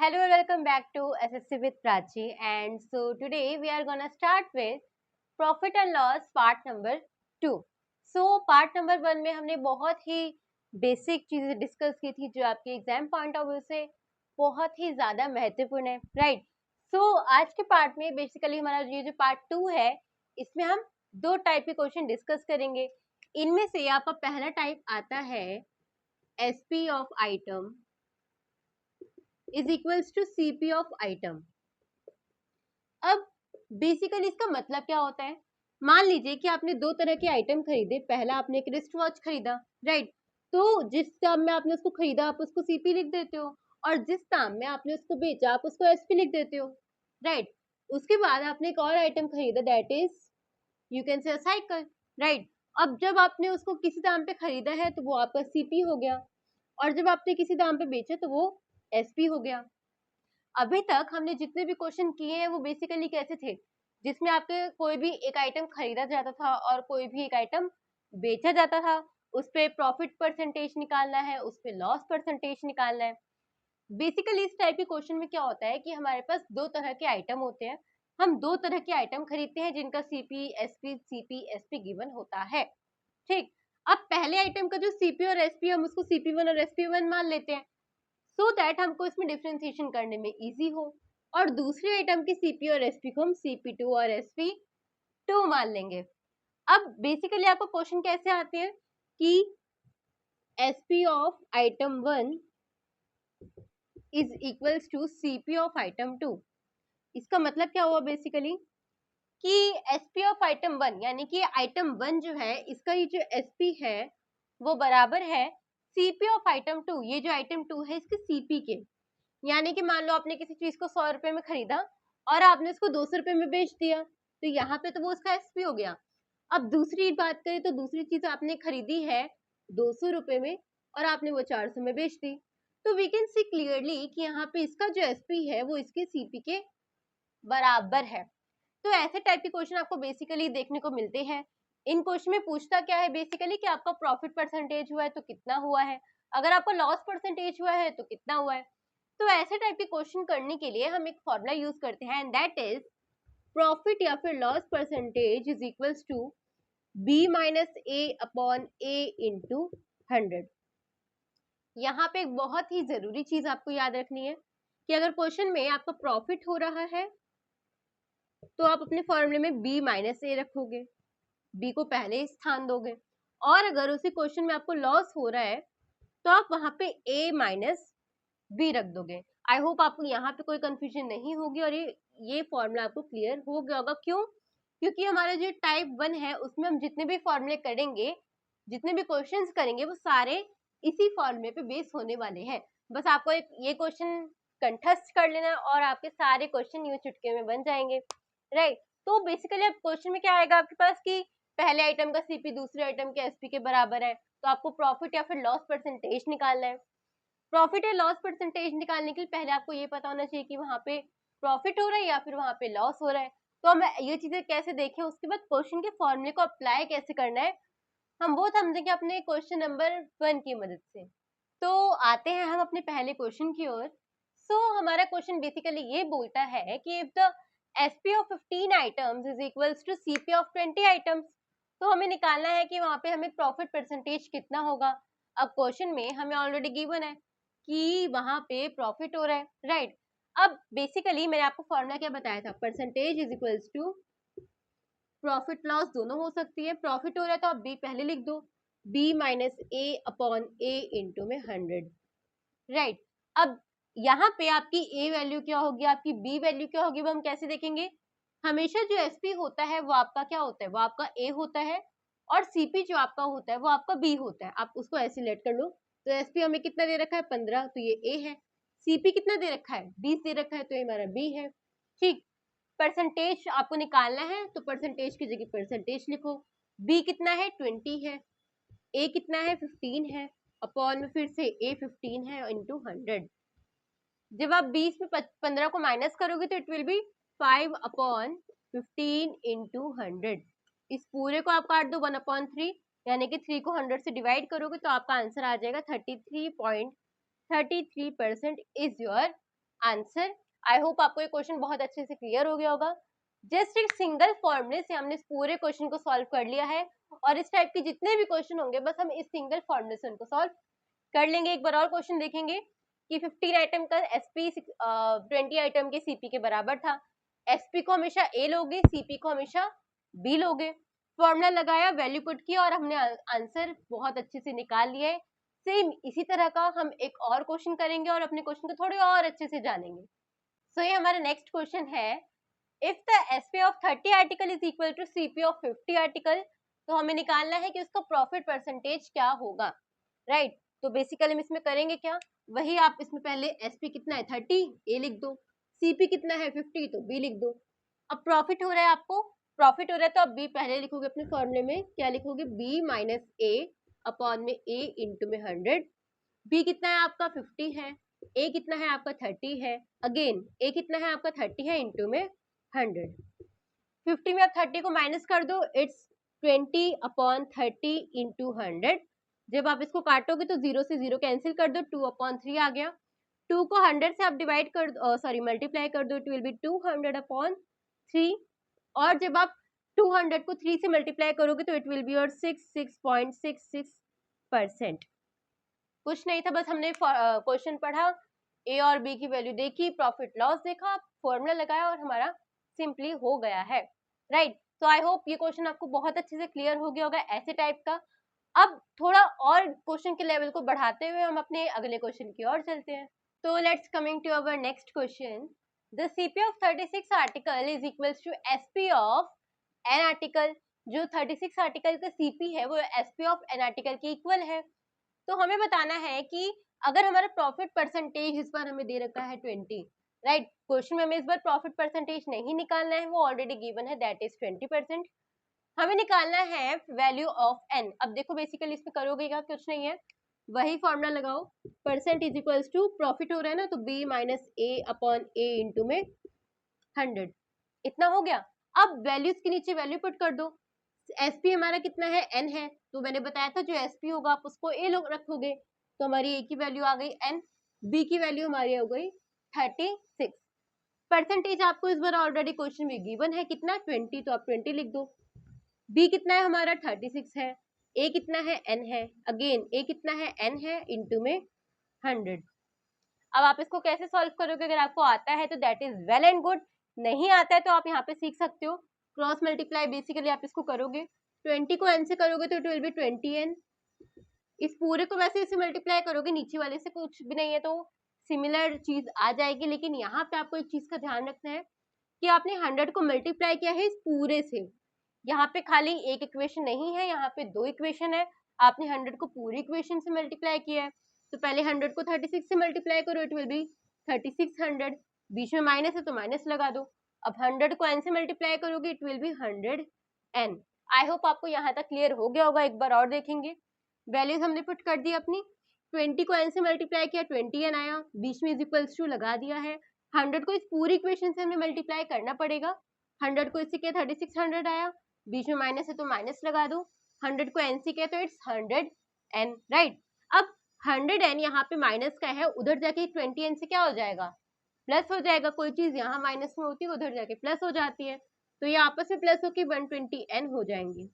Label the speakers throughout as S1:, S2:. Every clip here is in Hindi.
S1: Hello and welcome back to SSC with Prachi. And so today we are gonna start with profit and loss part number 2. So part number 1 में हमने बहुत ही बेसिक चीजें डिस्कस की थी जो आपके एग्जाम पॉइंट ऑफ व्यू से बहुत ही ज्यादा महत्वपूर्ण है, राइट? सो आज के पार्ट में बेसिकली हमारा ये जो पार्ट 2 है इसमें हम दो टाइप के क्वेश्चन डिस्कस करेंगे। इनमें से आपका पहला टाइप आता है SP of item is equals to CP of item. अब बेसिकली इसका मतलब क्या होता है? मान लीजिए कि आपने दो तरह के आइटम खरीदे। पहला आपने एक रिस्ट वॉच खरीदा, राइट? तो जिस दाम में आपने उसको खरीदा आप उसको सीपी लिख देते हो, और जिस दाम में आपने उसको बेचा आप उसको एसपी लिख देते हो, राइट? उसके बाद आपने एक और आइटम खरीदा, that is you can say cycle, right? अब जब आपने उसको किसी दाम पे खरीदा है तो वो आपका सीपी हो गया, और जब आपने किसी दाम पे बेचा तो वो एसपी हो गया। अभी तक हमने जितने भी क्वेश्चन किए हैं वो बेसिकली कैसे थे, जिसमें आपके कोई भी एक आइटम खरीदा जाता था और कोई भी एक आइटम बेचा जाता था, उस पे प्रॉफिट परसेंटेज निकालना है, उस पे लॉस परसेंटेज निकालना है। बेसिकली इस टाइप के क्वेश्चन में क्या होता है कि हमारे पास दो तरह के आइटम होते हैं। हम दो तरह के आइटम खरीदते हैं जिनका सीपी एसपी गिवन होता है, ठीक? अब पहले आइटम का जो सीपी और एसपी हम उसको सीपी1 और एसपी1 मान लेते हैं, सो दैट हमको इसमें डिफ्रेंसिएशन करने में इजी हो। और दूसरे आइटम की सीपी और एसपी को हम सीपी2 और एसपी2 मान लेंगे। अब बेसिकली आपको क्वेश्चन कैसे आते हैं कि SP of item 1 is equals to CP of item 2। इसका मतलब क्या हुआ बेसिकली कि एसपी ऑफ आइटम 1 यानी कि आइटम 1 जो है इसका ये जो एसपी है वो बराबर है सीपी ऑफ आइटम 2। ये जो आइटम 2 है इसके सीपी के, यानी कि मान लो आपने किसी चीज को 100 रुपए में खरीदा और आपने उसको 200 रुपए में बेच दिया, तो यहाँ पे तो वो उसका एसपी हो गया। अब दूसरी बात करें तो दूसरी चीज आपने खरीदी है 200 रुपए में और आपने वो 400 में बेच दी, तो वी कैन सी क्लियरली कि यहाँ पे इसका जो एसपी है वो इसके सीपी के बराबर है। तो ऐसे टाइप के क्वेश्चन आपको बेसिकली देखने को मिलते हैं। इन क्वेश्चन में पूछता क्या है बेसिकली कि आपका प्रॉफिट परसेंटेज हुआ है तो कितना हुआ है, अगर आपका लॉस परसेंटेज हुआ है तो कितना हुआ है। तो ऐसे टाइप के क्वेश्चन करने के लिए हम एक फॉर्मूला यूज करते हैं, एंड दैट इज प्रॉफिट या फिर loss percentage is equals to B minus A upon A into 100। यहाँ पे एक बहुत ही जरूरी चीज आपको याद रखनी है कि अगर क्वेश्चन में आपका प्रॉफिट हो रहा है तो आप अपने फॉर्मूले में b माइनस ए रखोगे, b को पहले स्थान दोगे, और अगर उसी क्वेश्चन में आपको लॉस हो रहा है तो आप वहां पे a माइनस बी रख दोगे। आई होप आपको यहाँ पे कोई कंफ्यूजन नहीं होगी और ये फॉर्मूला आपको क्लियर हो गया होगा। क्यों? क्योंकि हमारा जो टाइप 1 है उसमें हम जितने भी फॉर्मूले करेंगे, जितने भी क्वेश्चंस करेंगे वो सारे इसी फॉर्मूले पे बेस होने वाले हैं। बस आपको एक ये क्वेश्चन कंठस्थ कर लेना और आपके सारे क्वेश्चन यूं चुटकी में बन जाएंगे, राइट? तो बेसिकली अब क्वेश्चन में क्या आएगा आपके पास कि पहले आइटम का सीपी दूसरे आइटम के एसपी के बराबर है, तो आपको प्रॉफिट या फिर लॉस परसेंटेज निकालना है। प्रॉफिट या लॉस परसेंटेज निकालने के लिए पहले आपको ये पता होना चाहिए कि वहां पे प्रॉफिट हो रहा है या फिर वहां पे लॉस हो रहा है। तो हम ये चीजें कैसे देखें, उसके बाद क्वेश्चन के फॉर्मूले को अप्लाई कैसे करना है हम वो समझेंगे अपने क्वेश्चन नंबर 1 की मदद से। तो आते हैं हम अपने पहले क्वेश्चन की ओर। सो हमारा क्वेश्चन बेसिकली ये बोलता है कि if the SP of 15 items is equals to CP of 20 items, तो हमें निकालना है कि वहां पे हमें प्रॉफिट परसेंटेज कितना होगा। अब क्वेश्चन में हमें ऑलरेडी गिवन है कि वहां पे प्रॉफिट हो रहा है, राइट? अब बेसिकली मैंने आपको फॉर्मूला क्या बताया था, percentage is equals to profit loss दोनों हो सकती है। प्रॉफिट हो रहा है तो आप बी पहले लिख दो, बी माइनस ए अपॉन ए इंटू में 100, राइट? अब यहाँ पे आपकी ए वैल्यू क्या होगी, आपकी बी वैल्यू क्या होगी, वो हम कैसे देखेंगे? हमेशा जो एसपी होता है वो आपका क्या होता है, वो आपका ए होता है, और सीपी जो आपका होता है वो आपका बी होता है। आप उसको ऐसे लेट कर लो। तो एसपी हमें कितना दे रखा है 15, तो ये ए है। सीपी कितना दे रखा है 20 दे रखा है, तो ये हमारा बी है, ठीक? परसेंटेज आपको निकालना है तो परसेंटेज की जगह परसेंटेज लिखो। बी कितना है 20 है, ए कितना है 15 है, अपॉन में फिर से ए 15 है इंटू 100। जब आप 20 में 15 को माइनस करोगे तो it will B 5 upon 15 into 100। इस पूरे को आप काट दो 1/3, यानी कि 3 को 100 से डिवाइड करोगे तो आपका आंसर आ जाएगा 33.33% is your answer. I hope आपको ये क्वेश्चन बहुत अच्छे से क्लियर हो गया होगा। जस्ट एक सिंगल फॉर्मूले से हमने इस पूरे क्वेश्चन को सॉल्व कर लिया है, और इस टाइप के जितने भी क्वेश्चन होंगे बस हम इस सिंगल फॉर्मूले से उनको सॉल्व कर लेंगे। एक बार और क्वेश्चन देखेंगे कि 15 आइटम का एसपी 20 आइटम के सीपी के बराबर था। एसपी को हमेशा ए लोगे, सीपी को हमेशा बी लोगे। फॉर्मूला लगाया, वैल्यू पुट किया और हमने आंसर बहुत अच्छे से निकाल लिया है। सेम इसी तरह का हम एक और क्वेश्चन करेंगे और अपने क्वेश्चन को थोड़े और अच्छे से जानेंगे। सो ये हमारा नेक्स्ट क्वेश्चन है, if the SP of 30 article is equal to CP of 50 article, तो हमें निकालना है कि उसका प्रॉफिट परसेंटेज क्या होगा, राइट। तो बेसिकली हम इसमें करेंगे क्या, वही आप इसमें पहले एसपी कितना है 30, ए लिख दो, सीपी कितना है 50, तो बी लिख दो। अब प्रॉफिट हो रहा है, आपको प्रॉफिट हो रहा है तो अब बी पहले लिखोगे अपने फॉर्मूले में, क्या लिखोगे, बी माइनस ए अपॉन में ए इंटू में 100। बी कितना है आपका 50 है, ए कितना है आपका 30 है, अगेन ए कितना है आपका 30 है इंटू में 100। 50 में आप 30 को माइनस कर दो, इट्स 20 अपॉन 30 इंटू 100। जब आप इसको काटोगे तो 0 से 0 कैंसिल कर दो, 2 अपॉन 3 आ गया। 2 को 100 से आप डिवाइड कर दो, सॉरी मल्टीप्लाई कर दो, इट विल बी 200 अपॉन 3। और जब आप 200 को 3 से मल्टीप्लाई करोगे तो इट विल बी योर 66.66%। कुछ नहीं था, बस हमने क्वेश्चन पढ़ा, ए और बी की वैल्यू देखी, प्रॉफिट लॉस देखा, फॉर्मूला लगाया और हमारा सिंपली हो गया है, राइट। तो आई होप ये क्वेश्चन आपको बहुत अच्छे से क्लियर हो गया होगा ऐसे टाइप का। अब थोड़ा और क्वेश्चन के लेवल को बढ़ाते हुए हम अपने अगले क्वेश्चन की ओर चलते हैं। तो lets coming to our next question, the CP of 36 article is equals to SP of n article. जो 36 आर्टिकल का सीपी है वो एसपी ऑफ एन आर्टिकल के इक्वल है। तो हमें बताना है कि अगर हमारा प्रॉफिट परसेंटेज इस बार हमें दे रखा है 20, राइट। क्वेश्चन में हमें इस बार प्रॉफिट परसेंटेज नहीं निकालना है, वो ऑलरेडी गिवन है, दैट इज 20%। हमें निकालना है वैल्यू ऑफ एन। अब देखो बेसिकली इसमें करोगे क्या, कुछ नहीं है, वही फॉर्मूला लगाओ, percent is equals to profit हो रहा है ना, तो बी माइनस ए अपॉन ए इंटू में 100। इतना हो गया। अब वैल्यूज के नीचे वैल्यू पुट कर दो। एसपी हमारा कितना है, एन है, तो मैंने बताया था जो एसपी होगा आप उसको ए लोग रखोगे, तो हमारी ए की वैल्यू आ गई एन, बी की वैल्यू हमारी हो गई 36। परसेंटेज आपको इस बार ऑलरेडी क्वेश्चन में गिवन है कितना, 20, तो आप 20 लिख दो। बी कितना है हमारा 36 है, ए कितना है एन है, अगेन ए कितना है एन है इंटू में 100। अब आप इसको कैसे सॉल्व करोगे, अगर आपको आता है तो that is well and good, नहीं आता है तो आप यहाँ पे सीख सकते हो। क्रॉस मल्टीप्लाई बेसिकली आप इसको करोगे, 20 को n से करोगे तो इट विल बी 20n। इस पूरे को वैसे इसे मल्टीप्लाई करोगे, नीचे वाले से कुछ भी नहीं है तो सिमिलर चीज आ जाएगी, लेकिन यहाँ पे आपको एक चीज का ध्यान रखना है कि आपने 100 को मल्टीप्लाई किया है इस पूरे से। यहाँ पे खाली एक इक्वेशन नहीं है, यहाँ पे दो इक्वेशन है, आपने 100 को पूरी इक्वेशन से मल्टीप्लाई किया है। तो पहले 100 को 36 से मल्टीप्लाई करो, इट विल बी 3600। बीच में माइनस है तो माइनस लगा दो। अब 100 को n से मल्टीप्लाई करोगे, it will B 100n। I hope आपको यहाँ तक क्लियर हो गया होगा। एक बार और देखेंगे, वैल्यूज हमने पुट कर दी अपनी, 20 को n से मल्टीप्लाई किया 20n आया, बीच में इज इक्वल्स टू लगा दिया है। 100 को इस पूरी इक्वेशन से हमें मल्टीप्लाई करना पड़ेगा, 100 को इससे किया 3600 आया, बीच में माइनस है तो माइनस लगा दो, 100 को n से किया तो इट्स 100n, राइट। अब 100n यहाँ पे माइनस का है, उधर जाके 20n से क्या हो जाएगा, प्लस हो जाएगा। कोई चीज यहाँ माइनस में होती है उधर जाके प्लस हो जाती है, तो ये आपस में प्लस होकर 120n हो जाएंगे।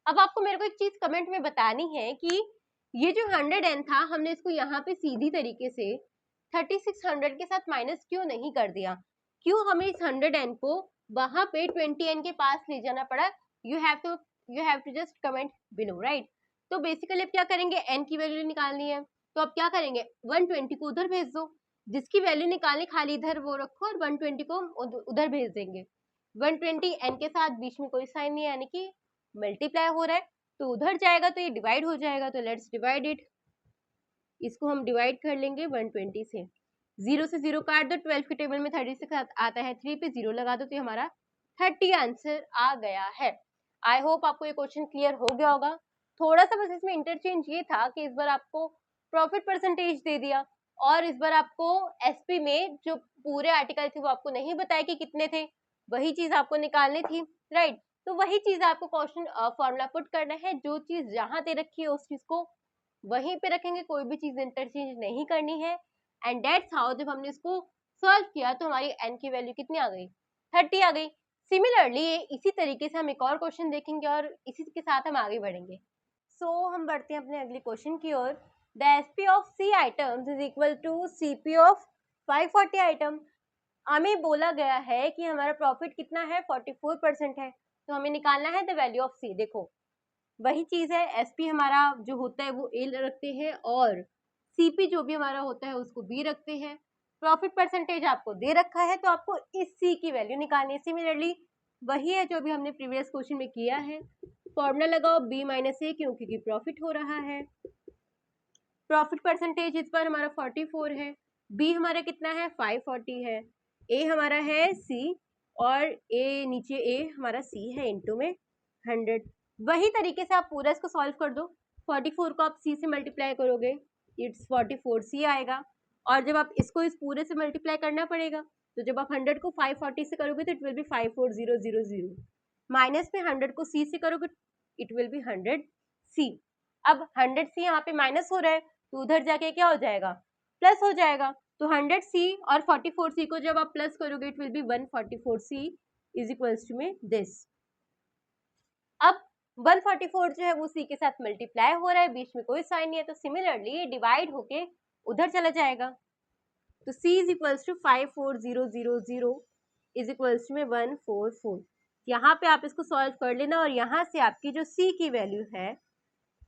S1: अब आपको मेरे को एक चीज कमेंट में बतानी है कि ये जो 100n था हमने इसको यहाँ पे सीधी तरीके से 3600 के साथ माइनस क्यों नहीं कर दिया, क्यों हमें इस 100n को वहां पे 20n के पास ले जाना पड़ा। You have to just comment below, right. तो बेसिकली अब क्या करेंगे, n की वैल्यू निकालनी है, तो अब क्या करेंगे, 120 को उधर भेज दो, जिसकी वैल्यू निकालनी खाली इधर वो रखो और 120 को उधर भेज देंगे। 120 n के साथ बीच में कोई साइन नहीं है, यानी कि मल्टीप्लाई हो रहा है, तो उधर जाएगा तो ये डिवाइड हो जाएगा, तो लेट्स डिवाइड इट। इसको हम डिवाइड कर लेंगे 120 से, 0 से 0 काट दो, 12 के टेबल में 30 से आता है 3 पे 0 लगा दो, तो हमारा 30 आंसर आ गया है। आई होप आपको ये क्वेश्चन क्लियर हो गया होगा। थोड़ा सा बस इसमें इंटरचेंज ये था कि इस बार आपको प्रॉफिट परसेंटेज दे दिया और इस बार आपको एसपी में जो पूरे आर्टिकल थे वो आपको नहीं बताया कि कितने थे, वही चीज आपको निकालनी थी, राइट। तो वही चीज आपको क्वेश्चन फॉर्मूला पुट करना है, जो चीज जहां दे रखी है उस चीज को वहीं पे रखेंगे, कोई भी चीज इंटरचेंज नहीं करनी है। एंड डेट्स हाउ जब हमने इसको सॉल्व किया तो हमारी n की वैल्यू कितनी आ गई, 30 आ गई। सिमिलरली इसी तरीके से हम एक और क्वेश्चन देखेंगे और इसी के साथ हम आगे बढ़ेंगे। हम बढ़ते हैं अपने अगले क्वेश्चन की ओर। The SP of C items is equal to CP of 540 item. हमें बोला गया है कि हमारा प्रॉफिट कितना है, 44% है, तो हमें निकालना है द वैल्यू ऑफ C। देखो वही चीज है, SP हमारा जो होता है वो A रखते हैं और CP जो भी हमारा होता है उसको B रखते हैं। प्रॉफिट परसेंटेज आपको दे रखा है तो आपको इस C की वैल्यू निकालनी है। सिमिलरली वही है जो भी हमने प्रीवियस क्वेश्चन में किया है। फॉर्मूला लगाओ B माइनस A, क्योंकि प्रॉफिट हो रहा है। प्रॉफिट परसेंटेज इस पर हमारा 44 है, B हमारा कितना है 540 है, A हमारा है C और A नीचे A हमारा C है इनटू में 100। वही तरीके से आप पूरा इसको सॉल्व कर दो। 44 को आप C से मल्टीप्लाई करोगे, इट्स 44C आएगा। और जब आप इसको इस पूरे से मल्टीप्लाई करना पड़ेगा, तो जब आप 100 को 540 से करोगे तो इट विल बी 54000। माइनस में 100 को C से करोगे इट विल बी 100C। अब 100C यहाँ पे माइनस हो रहा है तो उधर जाके क्या हो जाएगा, प्लस हो जाएगा। तो 100C और 44C को जब आप प्लस करोगे it will be 144C is equals to में दिस। अब 144 जो है वो C के साथ मल्टीप्लाई हो रहा है, बीच में कोई साइन नहीं है, तो सिमिलरली डिवाइड होके उधर चला जाएगा। तो C is equals to 54000 is equals to में 144। यहाँ पे आप इसको सॉल्व कर लेना और यहाँ से आपकी जो C की वैल्यू है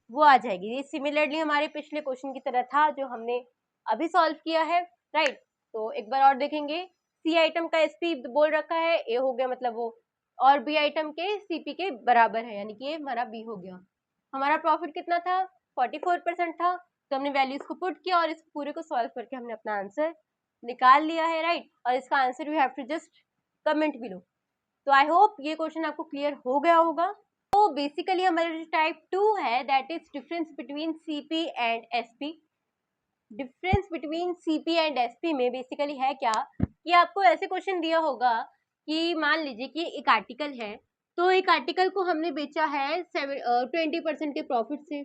S1: वो आ जाएगी। ये सिमिलरली हमारे पिछले क्वेश्चन की तरह था जो हमने अभी सॉल्व किया है, राइट। तो एक बार और देखेंगे। C आइटम का SP बोल रखा है, A हो गया मतलब वो, और B आइटम के CP के बराबर है, यानी कि ये हमारा B हो गया। हमारा प्रॉफिट कितना था, 44% था, तो हमने वैल्यूज को पुट किया और इस पूरे को सॉल्व करके हमने अपना आंसर निकाल लिया है, राइट। और इसका answer you have to just comment below. तो आई होप ये क्वेश्चन आपको क्लियर हो गया होगा। तो बेसिकली हमारा जो टाइप 2 है that is difference between CP and SP। Difference between CP and SP में बेसिकली है क्या कि आपको ऐसे क्वेश्चन दिया होगा कि मान लीजिए कि एक आर्टिकल है, तो एक आर्टिकल को हमने बेचा है 20% के प्रॉफिट से,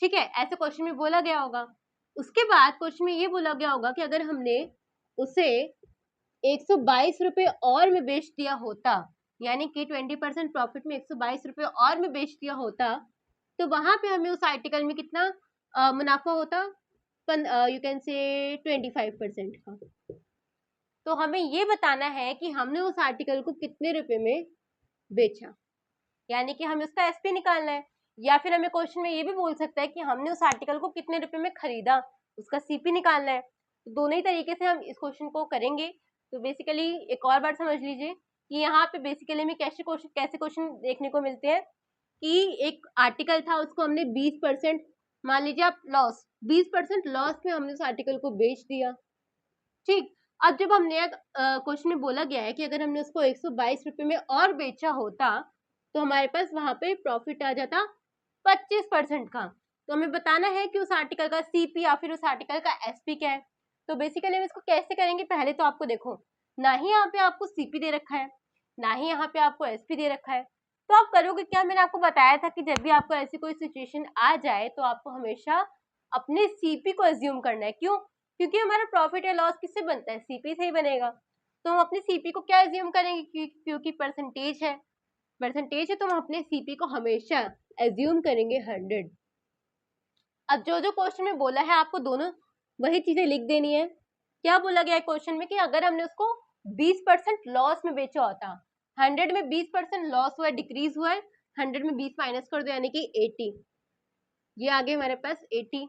S1: ठीक है, ऐसे क्वेश्चन में बोला गया होगा। उसके बाद क्वेश्चन में ये बोला गया होगा कि अगर हमने उसे 122 रुपए और में बेच दिया होता, यानी कि 20% प्रॉफिट में 122 रुपए और में बेच दिया होता, तो वहां पे हमें उस आर्टिकल में कितना मुनाफा होता, यू कैन से 25% का। तो हमें ये बताना है कि हमने उस आर्टिकल को कितने रुपए में बेचा, यानी कि हमें उसका SP निकालना है। या फिर हमें क्वेश्चन में ये भी बोल सकता है कि हमने उस आर्टिकल को कितने रुपए में खरीदा, उसका CP निकालना है। तो दोनों ही तरीके से हम इस क्वेश्चन को करेंगे। तो बेसिकली एक और बार समझ लीजिए कि यहाँ पे बेसिकली हमें कैसे क्वेश्चन देखने को मिलते हैं कि एक आर्टिकल था, उसको हमने 20%, मान लीजिए आप लॉस, 20% लॉस में हमने उस आर्टिकल को बेच दिया, ठीक। अब जब हमने क्वेश्चन में बोला गया है कि अगर हमने उसको 122 रुपए में और बेचा होता तो हमारे पास वहां पे प्रॉफिट आ जाता 25% का। तो हमें बताना है कि उस आर्टिकल का CP या फिर उस आर्टिकल का SP क्या है। तो बेसिकली हम इसको कैसे करेंगे, पहले तो आपको देखो, ना ही यहाँ पे आपको CP दे रखा है, ना ही यहाँ पे आपको SP दे रखा है, तो आप करोगे क्या, मैंने आपको बताया था कि जब भी आपको ऐसी कोई सिचुएशन आ जाए तो आपको हमेशा अपने CP को एज्यूम करना है। क्यों, क्योंकि हमारा प्रॉफिट या लॉस किससे बनता है, CP से ही बनेगा। तो हम अपने CP को क्या एज्यूम करेंगे, क्योंकि परसेंटेज है, परसेंटेज है, तो हम अपने CP को हमेशा एज्यूम करेंगे 100। अब जो जो क्वेश्चन में बोला है आपको दोनों वही चीजें लिख देनी है। क्या बोला गया है क्वेश्चन में कि अगर हमने उसको 20% लॉस में बेचा होता, 100 में 20% लॉस हुआ है, डिक्रीज हुआ है, 100 में 20 माइनस कर दो यानी कि 80, ये आगे हमारे पास 80।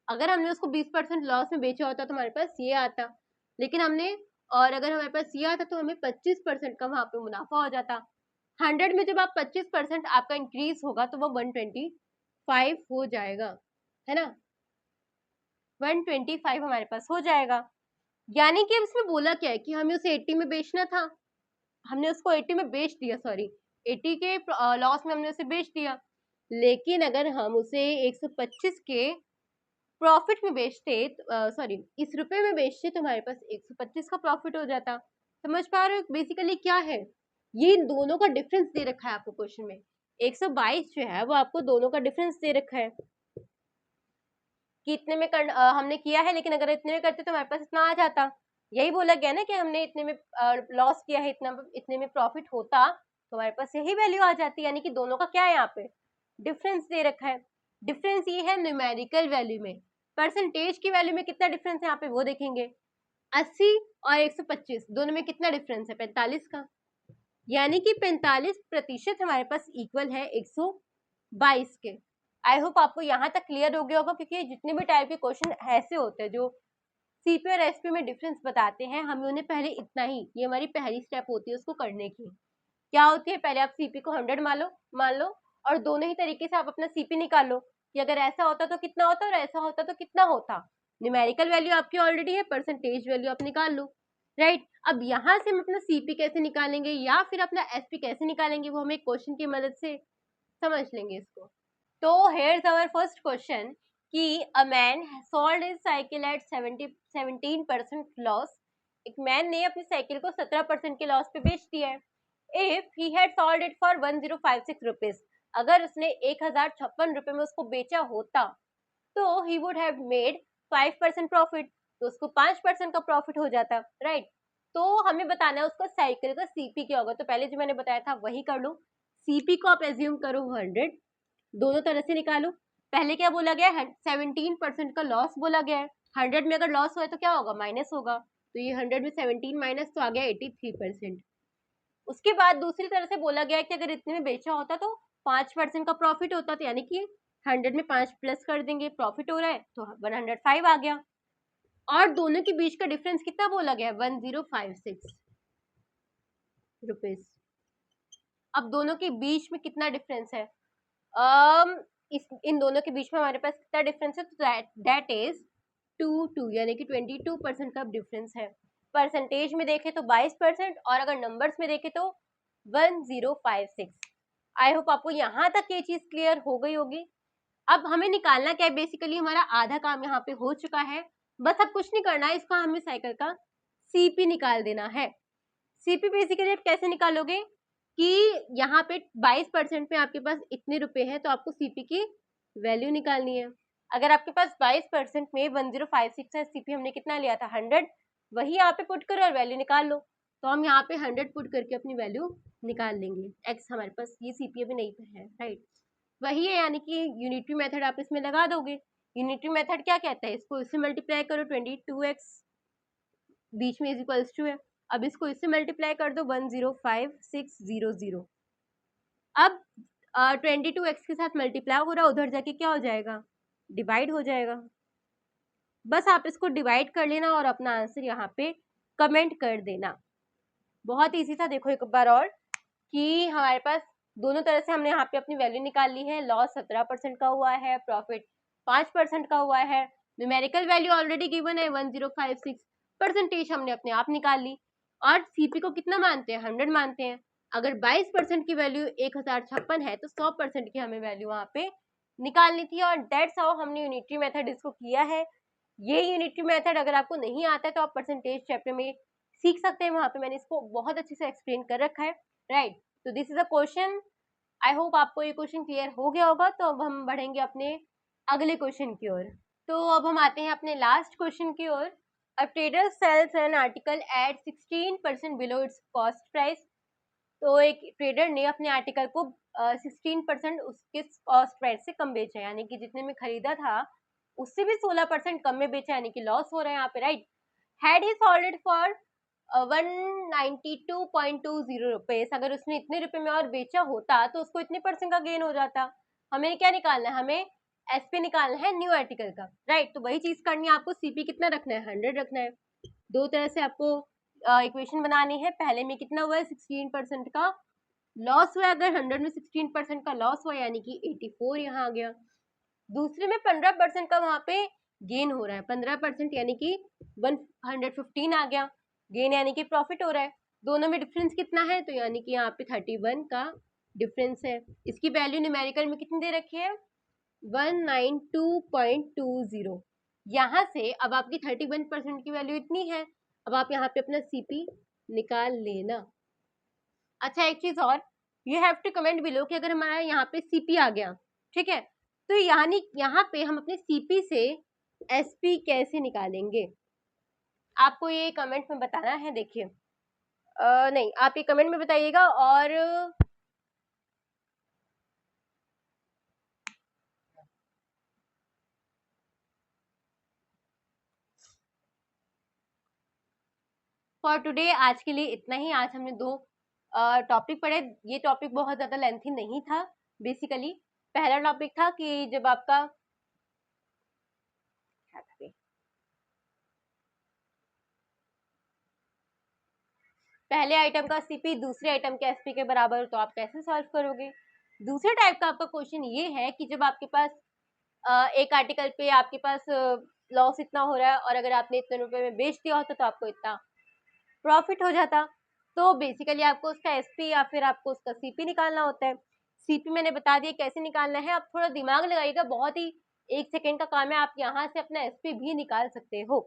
S1: अगर हमने उसको 20% लॉस में बेचा होता तो हमारे पास ये आता, लेकिन हमने, और अगर हमारे पास ये आता तो हमें 25% का वहां पे मुनाफा हो जाता। 100 में जब आप 25% आपका इंक्रीज होगा तो वो 125 हो जाएगा, है ना, 125 हमारे पास हो जाएगा। यानी कि अब इसमें बोला क्या है कि हमें उसे 80 में बेचना था, हमने उसको 80 में बेच दिया, सॉरी 80 के लॉस में हमने उसे बेच दिया। लेकिन अगर हम उसे 125 के प्रॉफिट में बेचते, सॉरी इस रुपए में बेचते, तो हमारे पास 125 का प्रॉफिट हो जाता। समझ पा रहे हो बेसिकली क्या है, ये दोनों का डिफरेंस दे रखा है आपको क्वेश्चन में। 122 जो है वो आपको दोनों का डिफरेंस दे रखा है। कि इतने में हमने किया है, लेकिन अगर इतने में करते तो हमारे पास इतना आ जाता। यही बोला गया ना कि हमने इतने में लॉस किया है, इतने में प्रॉफिट होता तो हमारे पास यही वैल्यू आ जाती। यानी कि दोनों का क्या है, यहाँ पे डिफरेंस दे रखा है। डिफरेंस ये है न्यूमेरिकल वैल्यू में। परसेंटेज की वैल्यू में कितना डिफरेंस है यहाँ पे वो देखेंगे। 80 और 125 दोनों में कितना डिफरेंस है, 45 का। यानी कि 45% हमारे पास इक्वल है 122 के। आई होप आपको यहाँ तक क्लियर हो गया होगा, क्योंकि जितने भी टाइप के क्वेश्चन ऐसे होते हैं जो सीपी और एसपी में डिफरेंस बताते हैं, हमें उन्हें पहले इतना ही, ये हमारी पहली स्टेप होती है उसको करने की। क्या होती है, पहले आप सीपी को 100 मान लो और दोनों ही तरीके से आप अपना सीपी निकाल लो कि अगर ऐसा होता तो कितना होता और ऐसा होता तो कितना होता। न्यूमेरिकल वैल्यू आपकी ऑलरेडी है, परसेंटेज वैल्यू आप निकाल लो, राइट। अब यहाँ से हम अपना सीपी कैसे निकालेंगे या फिर अपना एसपी कैसे निकालेंगे, वो हम एक क्वेश्चन की मदद से समझ लेंगे इसको। तो हेयर्स आवर फर्स्ट क्वेश्चन कि a man sold his cycle at 17% loss. एक मैन ने अपनी साइकिल को 17% के लॉस पे बेच दिया है। If he had sold it for 1056 rupees, अगर उसने 1056 रुपए में उसको बेचा होता तो he would have made 5% profit, तो उसको 5% का प्रॉफिट हो जाता, राइट। तो हमें बताना है उसका साइकिल का सीपी क्या होगा। तो पहले जो मैंने बताया था वही कर लो। सीपी को आप एज्यूम करो 100, दोनों तरह से निकालो। पहले क्या बोला गया है, 17% का लॉस बोला गया है। 100 में अगर लॉस हुआ तो क्या होगा, माइनस होगा। तो ये 100 में 17 माइनस तो आ गया 83%। उसके बाद दूसरी तरह से बोला गया है कि अगर इतने में बेचा होता तो 5% का प्रॉफिट होता, तो यानी कि 100 में 5 प्लस कर देंगे, प्रॉफिट हो रहा है तो 105 आ गया। और दोनों के बीच का डिफरेंस कितना बोला गया है, 1056 रुपीज। अब दोनों के बीच में कितना डिफरेंस है, इन दोनों के बीच में हमारे पास कितना डिफरेंस है, तो दैट इज 2 यानी कि 22% का डिफरेंस है। परसेंटेज में देखें तो 22% और अगर नंबर्स में देखें तो 1056। आई होप आपको यहाँ तक ये चीज क्लियर हो गई होगी। अब हमें निकालना क्या है, बेसिकली हमारा आधा काम यहाँ पे हो चुका है। बस अब कुछ नहीं करना है, इसका हमें साइकिल का सीपी निकाल देना है। सीपी बेसिकली आप कैसे निकालोगे कि यहाँ पे 22% में आपके पास इतने रुपए हैं, तो आपको सीपी की वैल्यू निकालनी है। अगर आपके पास 22% में 1056 है, सीपी हमने कितना लिया था 100, वही यहाँ पे पुट करो और वैल्यू निकाल लो। तो हम यहाँ पे 100 पुट करके अपनी वैल्यू निकाल लेंगे। एक्स हमारे पास ये सीपी अभी नहीं है, राइट, वही है। यानी कि यूनिटरी मेथड आप इसमें लगा दोगे। यूनिटरी मेथड क्या कहता है, इसको इससे मल्टीप्लाई करो 22x, बीच में इज इक्वल्स टू है। अब इसको इससे मल्टीप्लाई कर दो 105600। अब 22x के साथ मल्टीप्लाई हो रहा है, उधर जाके क्या हो जाएगा, डिवाइड हो जाएगा। बस आप इसको डिवाइड कर लेना और अपना आंसर यहाँ पे कमेंट कर देना। बहुत इजी था। देखो एक बार और कि हमारे पास दोनों तरह से हमने यहाँ पे अपनी वैल्यू निकाल ली है। लॉस 17% का हुआ है, प्रॉफिट 5% का हुआ है। न्यूमेरिकल वैल्यू ऑलरेडी गिवन है 1056, परसेंटेज हमने अपने आप निकाल ली। और सीपी को कितना मानते हैं, 100 मानते हैं। अगर 22% की वैल्यू 1056 है तो 100% की हमें वैल्यू वहाँ पे निकालनी थी। और दैट्स हाउ हमने यूनिटरी मेथड इसको किया है। ये यूनिटरी मेथड अगर आपको नहीं आता है तो आप परसेंटेज चैप्टर में सीख सकते हैं, वहाँ पे मैंने इसको बहुत अच्छे से एक्सप्लेन कर रखा है, राइट। तो this is a question. I hope आपको ये क्वेश्चन क्लियर हो गया होगा। तो अब हम बढ़ेंगे अपने अगले क्वेश्चन की ओर। तो अब हम आते हैं अपने लास्ट क्वेश्चन की ओर। A trader sells an article at 16% below its cost price. तो एक ट्रेडर ने अपने आर्टिकल को 16% उसके कॉस्ट प्राइस से कम बेचा, यानी कि जितने में खरीदा था उससे भी 16% कम में बेचा, यानी कि लॉस हो रहा है यहाँ पे, right. Had he sold it for 192.20 rupees, अगर उसने इतने रुपए में और बेचा होता तो उसको इतने परसेंट का गेन हो जाता। हमें क्या निकालना है, हमें एसपी निकालना है न्यू आर्टिकल का, राइट। तो वही चीज करनी है आपको। सीपी कितना रखना है, 100 रखना है। दो तरह से आपको इक्वेशन बनानी है। पहले में कितना हुआ है, 16% का लॉस हुआ। अगर 100 में 16% का लॉस हुआ यानी कि 84 यहाँ आ गया। दूसरे में 15% का वहां पे गेन हो रहा है, 15% यानी कि 115 आ गया गेन, यानी कि प्रॉफिट हो रहा है। दोनों में डिफरेंस कितना है, तो यानी कि यहाँ पे 31 का डिफरेंस है। इसकी वैल्यू न्यूमेरिकल में कितनी दे रखी है, 192.20। यहाँ से अब आपकी 31% की वैल्यू इतनी है। अब आप यहाँ पे अपना सीपी निकाल लेना। अच्छा एक चीज और, you have to comment below कि अगर हमारा यहाँ पे सीपी आ गया, ठीक है, तो यानी यहाँ पे हम अपने सीपी से एसपी कैसे निकालेंगे, आपको ये कमेंट में बताना है। देखिए नहीं, आप ये कमेंट में बताइएगा। और फॉर टुडे आज के लिए इतना ही। आज हमने 2 टॉपिक पढ़े। ये टॉपिक बहुत ज़्यादा लेंथी नहीं था। बेसिकली पहला टॉपिक था कि जब आपका पहले आइटम का सीपी दूसरे आइटम के एसपी के बराबर हो तो आप कैसे सॉल्व करोगे। दूसरे टाइप का आपका क्वेश्चन ये है कि जब आपके पास एक आर्टिकल पे आपके पास लॉस इतना हो रहा है और अगर आपने इतने रुपए में बेच दिया होता तो आपको इतना प्रॉफिट हो जाता। तो बेसिकली आपको उसका एसपी या फिर आपको उसका सीपी निकालना होता है। सीपी मैंने बता दिया कैसे निकालना है, आप थोड़ा दिमाग लगाइएगा, बहुत ही 1 सेकेंड का काम है। आप यहाँ से अपना एसपी भी निकाल सकते हो।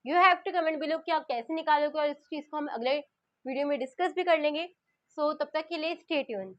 S1: You have to comment below कि आप कैसे निकालोगे, और इस चीज को हम अगले वीडियो में डिस्कस भी कर लेंगे। सो तब तक के लिए स्टे ट्यून।